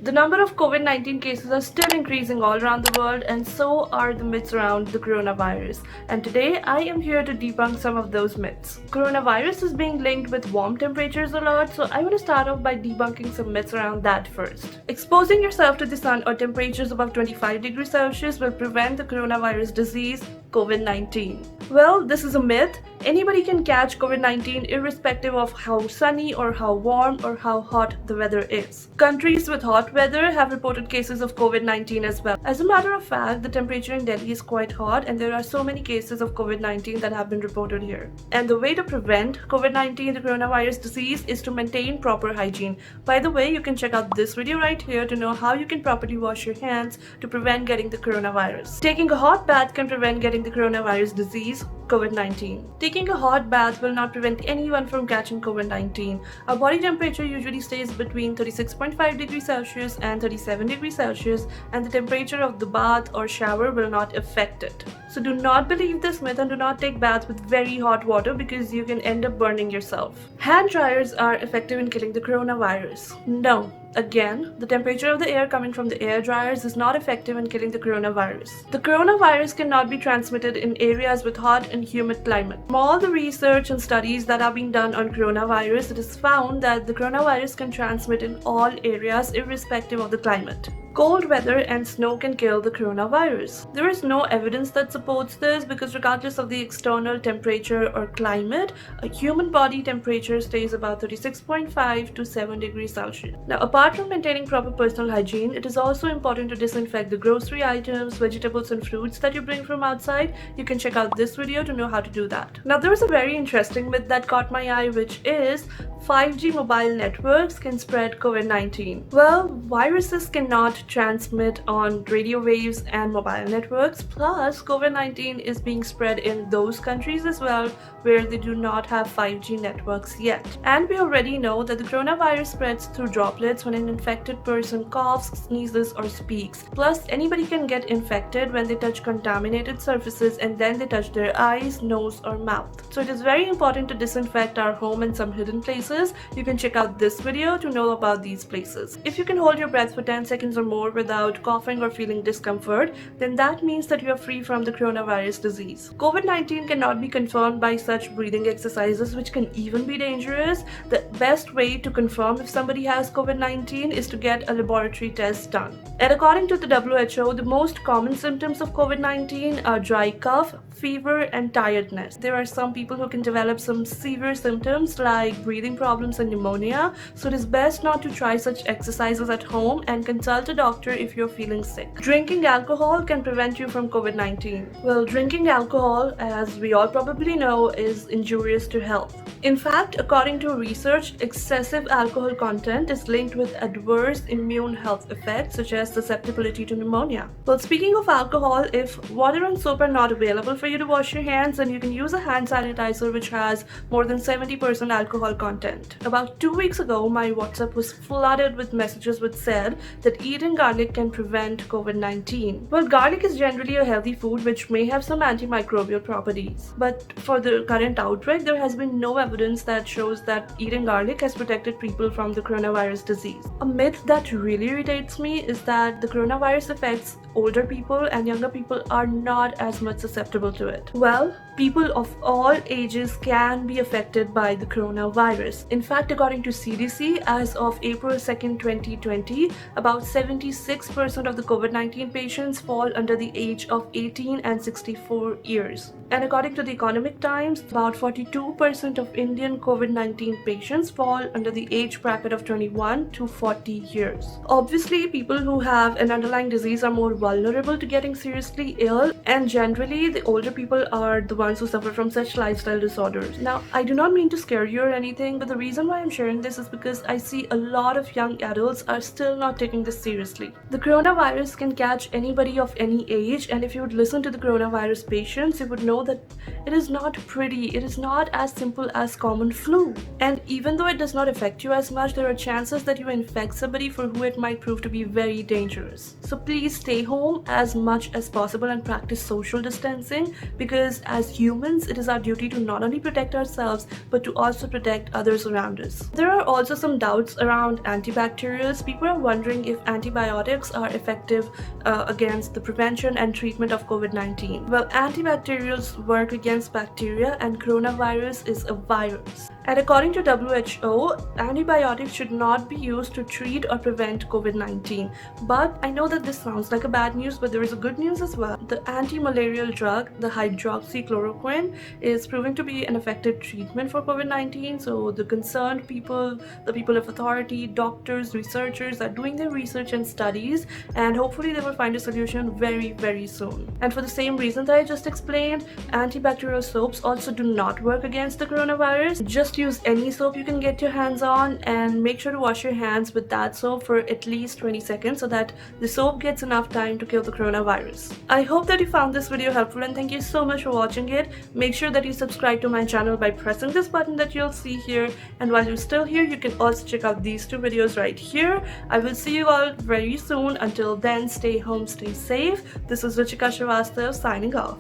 The number of COVID-19 cases are still increasing all around the world, and so are the myths around the coronavirus. And today I am here to debunk some of those myths. Coronavirus is being linked with warm temperatures a lot, so I want to start off by debunking some myths around that first. Exposing yourself to the sun or temperatures above 25 degrees Celsius will prevent the coronavirus disease, COVID-19. Well, this is a myth. Anybody can catch COVID-19 irrespective of how sunny or how warm or how hot the weather is. Countries with hot weather have reported cases of COVID-19 as well. As a matter of fact, the temperature in Delhi is quite hot and there are so many cases of COVID-19 that have been reported here. And the way to prevent COVID-19, the coronavirus disease, is to maintain proper hygiene. By the way, you can check out this video right here to know how you can properly wash your hands to prevent getting the coronavirus. Taking a hot bath can prevent getting the coronavirus disease, COVID-19. Taking a hot bath will not prevent anyone from catching COVID-19. Our body temperature usually stays between 36.5 degrees Celsius and 37 degrees Celsius, and the temperature of the bath or shower will not affect it. So do not believe this myth and do not take baths with very hot water because you can end up burning yourself. Hand dryers are effective in killing the coronavirus. No. Again, the temperature of the air coming from the air dryers is not effective in killing the coronavirus. The coronavirus cannot be transmitted in areas with hot and humid climate. From all the research and studies that have been done on coronavirus, it is found that the coronavirus can transmit in all areas irrespective of the climate. Cold weather and snow can kill the coronavirus. There is no evidence that supports this because regardless of the external temperature or climate, a human body temperature stays about 36.5 to 7 degrees Celsius. Now, apart from maintaining proper personal hygiene, it is also important to disinfect the grocery items, vegetables and fruits that you bring from outside. You can check out this video to know how to do that. Now, there is a very interesting myth that caught my eye, which is 5G mobile networks can spread COVID-19. Well, viruses cannot transmit on radio waves and mobile networks, plus COVID-19 is being spread in those countries as well where they do not have 5G networks yet. And we already know that the coronavirus spreads through droplets when an infected person coughs, sneezes or speaks. Plus, anybody can get infected when they touch contaminated surfaces and then they touch their eyes, nose or mouth. So it is very important to disinfect our home and some hidden places. You can check out this video to know about these places. If you can hold your breath for 10 seconds or more without coughing or feeling discomfort, then that means that you are free from the coronavirus disease. COVID-19 cannot be confirmed by such breathing exercises, which can even be dangerous. The best way to confirm if somebody has COVID-19 is to get a laboratory test done. And according to the WHO, the most common symptoms of COVID-19 are dry cough, fever and tiredness. There are some people who can develop some severe symptoms like breathing problems and pneumonia, so it is best not to try such exercises at home and consult a doctor if you're feeling sick. Drinking alcohol can prevent you from COVID-19. Well, drinking alcohol, as we all probably know, is injurious to health. In fact, according to research, excessive alcohol content is linked with adverse immune health effects such as susceptibility to pneumonia. Well, speaking of alcohol, if water and soap are not available for you to wash your hands, then you can use a hand sanitizer which has more than 70% alcohol content. About 2 weeks ago, my WhatsApp was flooded with messages which said that eating garlic can prevent COVID-19. Well, garlic is generally a healthy food which may have some antimicrobial properties. But for the current outbreak, there has been no evidence that shows that eating garlic has protected people from the coronavirus disease. A myth that really irritates me is that the coronavirus affects older people and younger people are not as much susceptible to it. Well, people of all ages can be affected by the coronavirus. In fact, according to CDC, as of April 2nd, 2020, about 76% of the COVID-19 patients fall under the age of 18 and 64 years. And according to the Economic Times, about 42% of Indian COVID-19 patients fall under the age bracket of 21 to 40 years. Obviously, people who have an underlying disease are more vulnerable to getting seriously ill, and generally, the older people are the ones who suffer from such lifestyle disorders. Now, I do not mean to scare you or anything, but the reason why I'm sharing this is because I see a lot of young adults are still not taking this seriously. The coronavirus can catch anybody of any age, and if you would listen to the coronavirus patients, you would know that it is not pretty. It is not as simple as common flu. And even though it does not affect you as much, there are chances that you infect somebody for who it might prove to be very dangerous. So please stay home as much as possible and practice social distancing, because as humans, it is our duty to not only protect ourselves but to also protect others around us. There are also some doubts around antibacterials. People are wondering if antibiotics are effective against the prevention and treatment of COVID-19. Well, antibacterials work against bacteria, and coronavirus is a virus. And according to WHO, antibiotics should not be used to treat or prevent COVID-19. But I know that this sounds like a bad news, but there is a good news as well. The anti-malarial drug, the hydroxychloroquine, is proving to be an effective treatment for COVID-19. So the concerned people, the people of authority, doctors, researchers are doing their research and studies, and hopefully they will find a solution very, very soon. And for the same reason that I just explained, antibacterial soaps also do not work against the coronavirus. Just use any soap you can get your hands on, and make sure to wash your hands with that soap for at least 20 seconds so that the soap gets enough time to kill the coronavirus. I hope that you found this video helpful, and thank you so much for watching it. Make sure that you subscribe to my channel by pressing this button that you'll see here, and while you're still here, you can also check out these two videos right here. I will see you all very soon. Until then, stay home, stay safe. This is Ruchika Srivastav signing off.